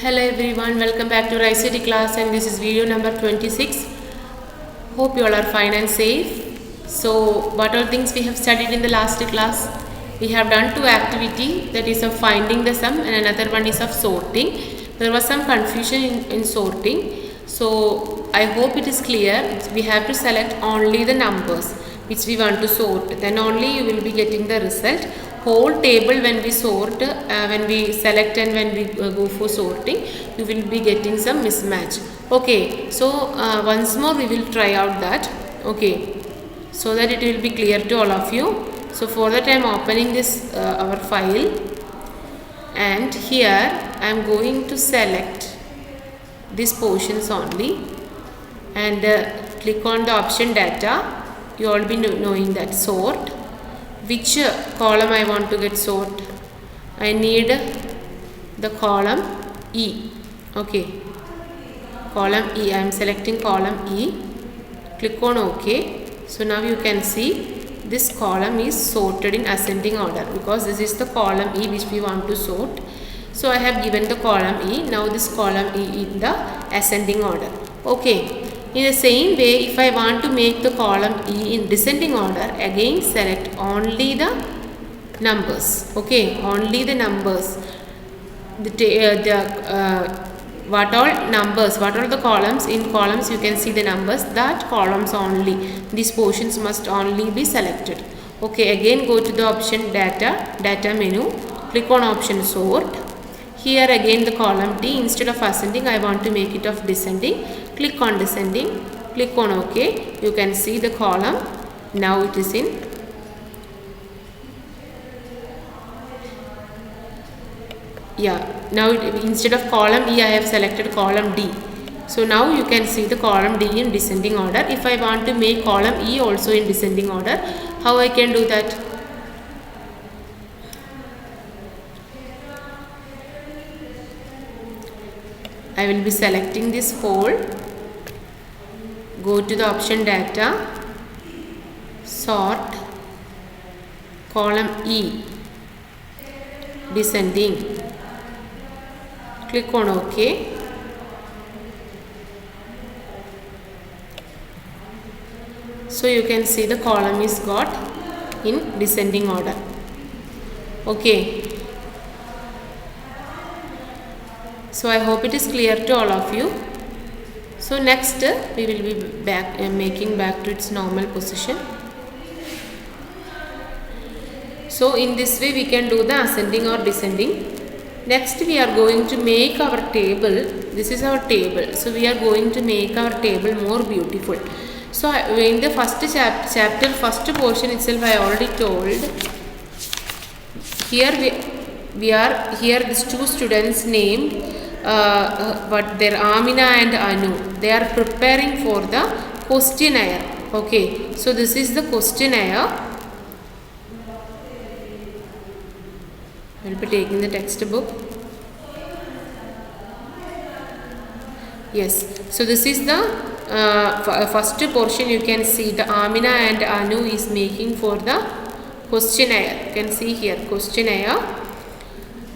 Hello everyone, welcome back to ICT class, and this is video number 26. Hope you all are fine and safe. So what all things we have studied in the last class? We have done two activity, that is of finding the sum, and another one is of sorting. There was some confusion in sorting. So I hope it is clear. We have to select only the numbers which we want to sort, then only you will be getting the result. Whole table when we sort, when we select and when we go for sorting, you will be getting some mismatch. Okay, so once more we will try out that. Okay, so that it will be clear to all of you. So for that I am opening this our file, and here I am going to select these portions only, and click on the option data. You all be knowing that sort. Which column I want to get sort? I need the column E. Okay, column E. I am selecting column E. Click on OK. So now you can see this column is sorted in ascending order, because this is the column E which we want to sort. So I have given the column E. Now this column E in the ascending order. Okay. In the same way, if I want to make the column E in descending order, again select only the numbers. Okay, only the numbers. What all numbers, what are the columns? In columns you can see the numbers. That columns only, these portions must only be selected. Okay, again go to the option data menu. Click on option sort. Here again the column D, instead of ascending I want to make it of descending. Click on descending, click on OK. You can see the column. Now it is in. Now instead of column E I have selected column D. So now you can see the column D in descending order. If I want to make column E also in descending order, how I can do that? I will be selecting this whole, go to the option data, sort, column E, descending, click on OK. So you can see the column is got in descending order. Okay. So I hope it is clear to all of you. So next we will be back making back to its normal position. So in this way we can do the ascending or descending. Next we are going to make our table. This is our table. So we are going to make our table more beautiful. So in the first chapter, first portion itself, I already told. Here we are here. These two students named. But their Amina and Anu, they are preparing for the questionnaire. Okay, so this is the questionnaire. I will be taking the textbook. Yes, so this is the first portion. You can see the Amina and Anu is making for the questionnaire. You can see here questionnaire.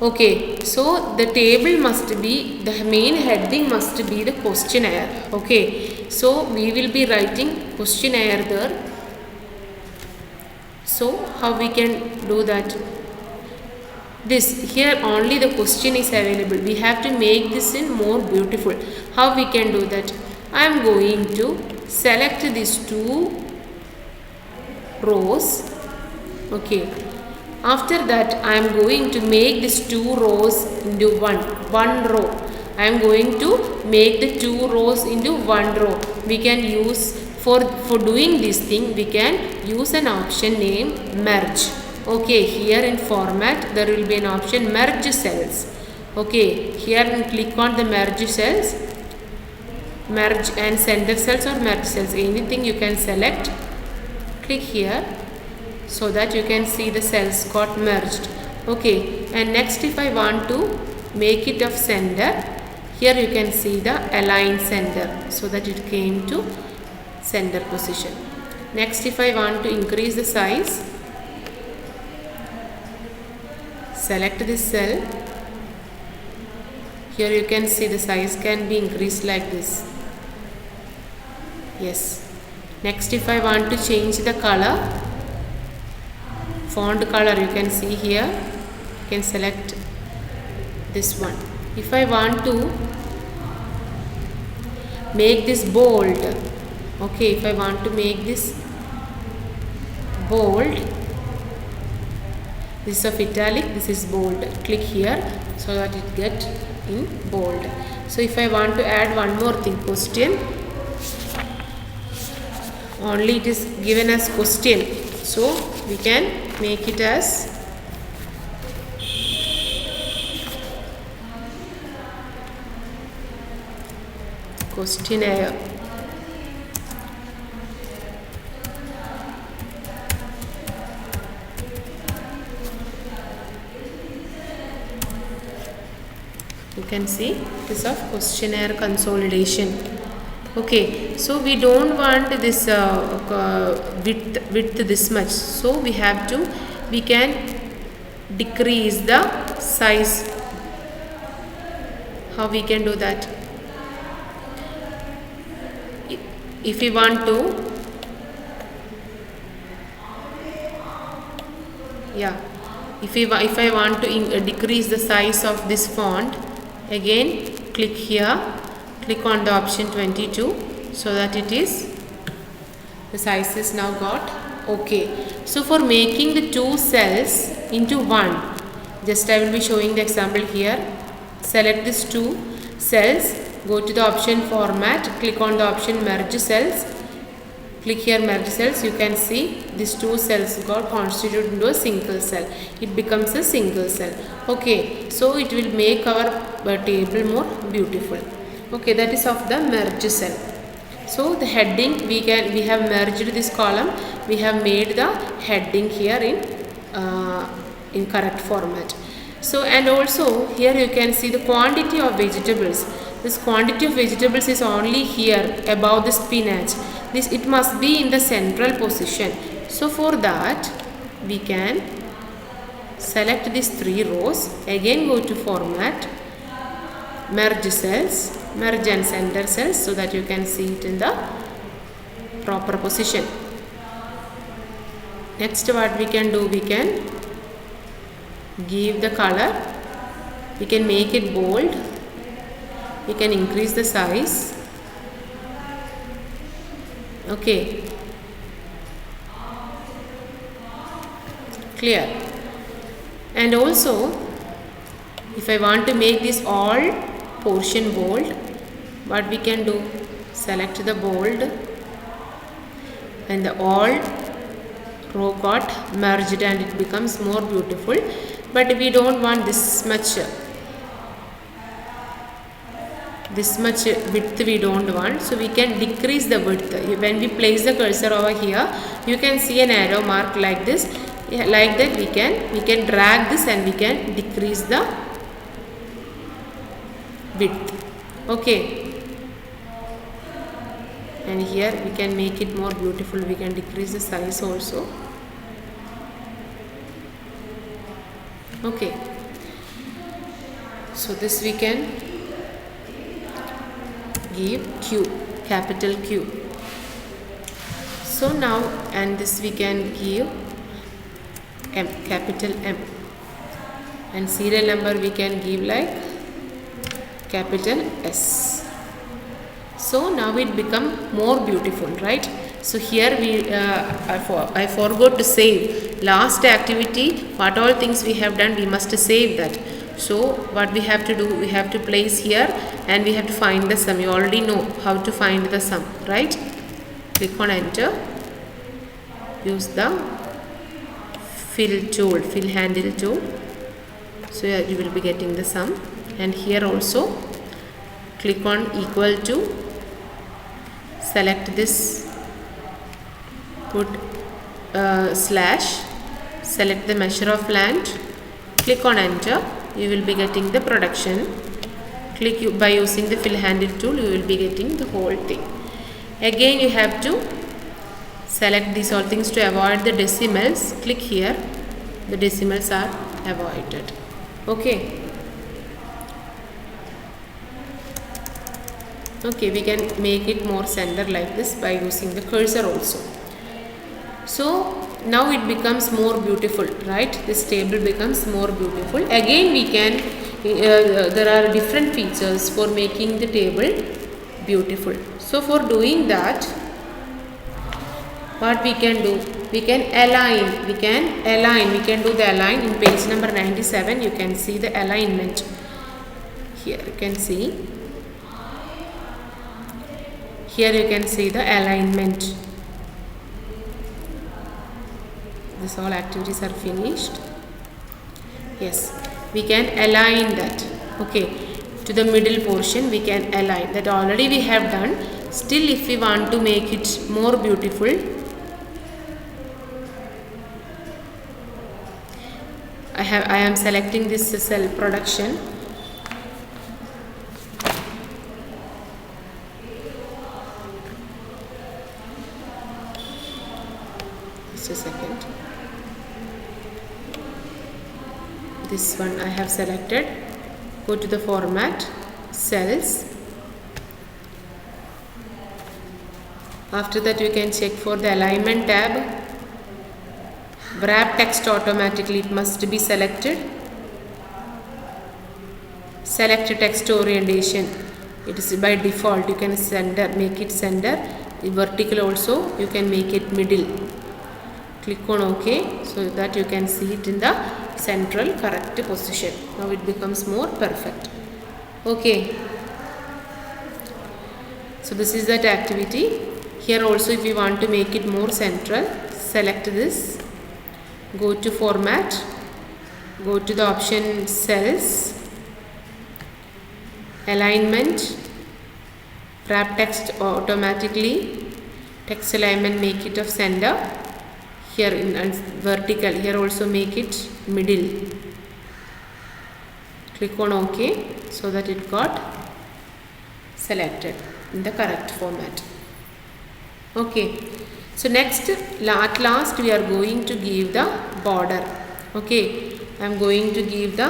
Okay, so the table must be, the main heading must be the questionnaire. Okay, so we will be writing questionnaire there. So how we can do that? This here only the question is available. We have to make this in more beautiful. How we can do that? I am going to select these two rows. Okay. After that I am going to make these two rows into one row. I am going to make the two rows into one row. We can use for doing this thing, we can use an option named merge. Okay, here in format there will be an option merge cells. Okay, here and click on the merge cells, merge and center cells or merge cells, anything you can select. Click here, so that you can see the cells got merged. Okay, and next if I want to make it of center, here you can see the align center, so that it came to center position. Next if I want to increase the size, select this cell, here you can see the size can be increased like this. Yes. Next, if I want to change the color, font color, you can see here, you can select this one. If I want to make this bold, okay, if I want to make this bold, this is of italic, this is bold, click here so that it get in bold. So if I want to add one more thing, question, only it is given as question, so we can make it as questionnaire. You can see this of questionnaire consolidation. Okay, so we don't want this width this much, so we can decrease the size. How we can do that? If we want to, if I want to decrease the size of this font, again click here, click on the option 22, so that it is, the size is now got okay. So for making the two cells into one, just I will be showing the example here. Select these two cells, go to the option format, click on the option merge cells, click here merge cells. You can see these two cells got constituted into a single cell. It becomes a single cell. Okay, so it will make our table more beautiful. Okay, that is of the merge cell. So the heading, we have merged this column, we have made the heading here in correct format. So, and also here you can see the quantity of vegetables. This quantity of vegetables is only here above the spinach. It must be in the central position. So for that we can select these three rows, again go to format, merge cells, merge and center cells, so that you can see it in the proper position. Next, what we can do, we can give the color, we can make it bold, we can increase the size. Okay, clear. And also if I want to make this all portion bold, what we can do, select the bold and the all row got merged and it becomes more beautiful. But we don't want this much width, we don't want, so we can decrease the width. When we place the cursor over here, you can see an arrow mark like this. Like that we can drag this and we can decrease the width. Okay, and here we can make it more beautiful, we can decrease the size also. Okay, so this we can give Q, capital Q. So now, and this we can give M, capital M, and serial number we can give like capital S. So now it become more beautiful, right? So here I forgot to save last activity. What all things we have done, we must save that. So what we have to do, we have to place here and we have to find the sum. You already know how to find the sum, right? Click on enter, use the fill tool, fill handle tool, so you will be getting the sum. And here also click on equal to, select this, put slash, select the measure of land, click on enter, you will be getting the production. Click by using the fill handle tool, you will be getting the whole thing. Again you have to select these all things to avoid the decimals. Click here, the decimals are avoided. Okay, Okay, we can make it more center like this by using the cursor also. So now it becomes more beautiful, right? This table becomes more beautiful. Again we can there are different features for making the table beautiful. So for doing that, what we can do, we can align, we can do the align. In page number 97 you can see the alignment. Here you can see, here you can see the alignment. This all activities are finished. Yes, we can align that. Okay, to the middle portion we can align that. Already we have done. Still if we want to make it more beautiful, I am selecting this cell production. Just a second. This one I have selected. Go to the format, cells. After that you can check for the alignment tab. Wrap text automatically, it must be selected. Select text orientation, it is by default. You can make it center. Vertical also you can make it middle. Click on OK so that you can see it in the central correct position. Now it becomes more perfect. Okay, so this is that activity. Here also if you want to make it more central, select this. Go to format, go to the option cells, alignment, wrap text automatically, text alignment, make it of center. Here in vertical, here also make it middle. Click on OK so that it got selected in the correct format. Okay. So next, at last we are going to give the border. Okay, I am going to give the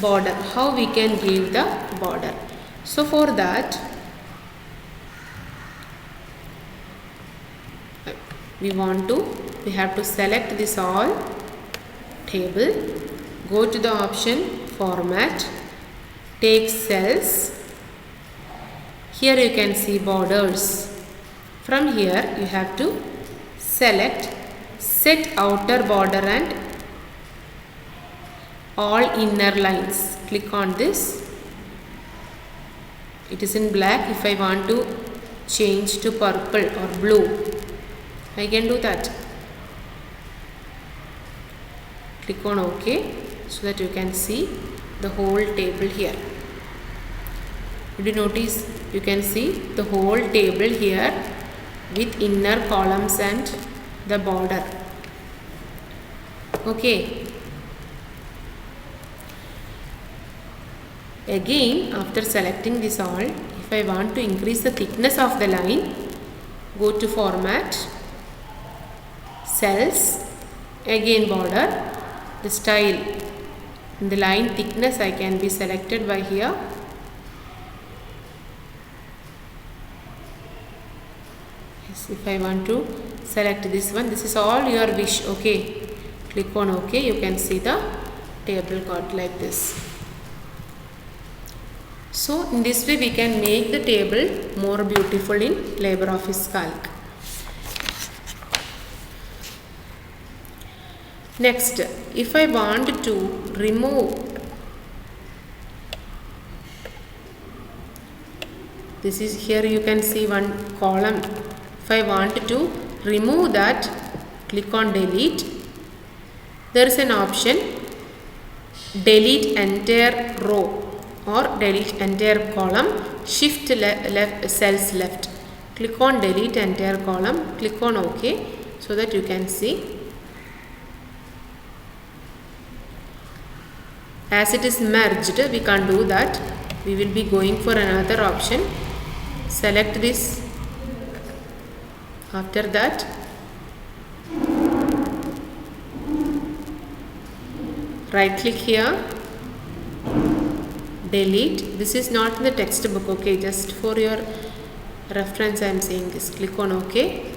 border. How we can give the border? So for that, we have to select this all table. Go to the option format, take cells. Here you can see borders. From here you have to select set outer border and all inner lines. Click on this. It is in black. If I want to change to purple or blue, I can do that. Click on OK so that you can see the whole table here. Did you notice? You can see the whole table here with inner columns and the border. Okay. Again, after selecting this all, if I want to increase the thickness of the line, go to format, cells, again border, the style, the line thickness I can be selected by here. If I want to select this one, this is all your wish. Okay, click on OK. You can see the table got like this. So in this way we can make the table more beautiful in LibreOffice Calc. Next, if I want to remove this, is here you can see one column. If I want to remove that, click on delete. There is an option delete entire row or delete entire column. Shift left cells left. Click on delete entire column. Click on OK so that you can see. As it is merged, we can't do that. We will be going for another option. Select this. After that, right click here, delete. This is not in the textbook, okay, just for your reference I am saying this. Click on OK.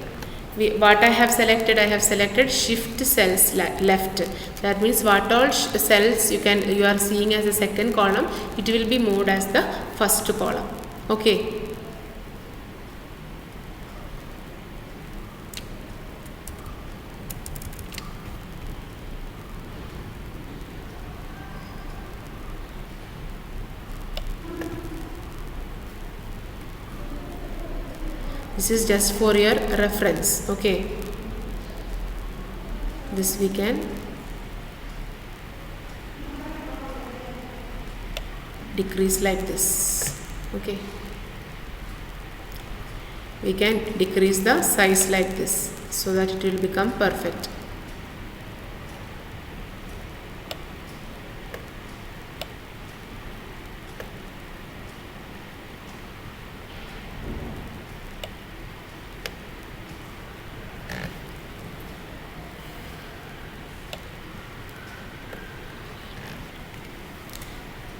What I have selected shift cells left. That means what all cells you are seeing as a second column, it will be moved as the first column. Okay. This is just for your reference. Okay. This we can decrease like this. Okay. We can decrease the size like this so that it will become perfect.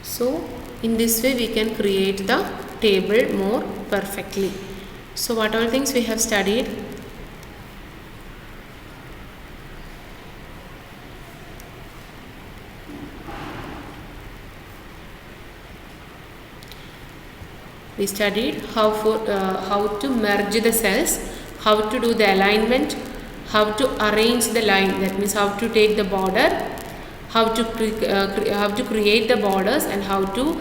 So in this way we can create the table more perfectly. So what all things we have studied? We studied how to merge the cells, how to do the alignment, how to arrange the line, that means how to take the border, how to create the borders, and how to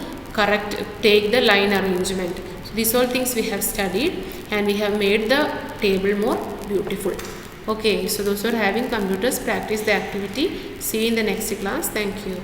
take the line arrangement. So these all things we have studied, and we have made the table more beautiful. Okay, so those who are having computers, practice the activity. See you in the next class. Thank you.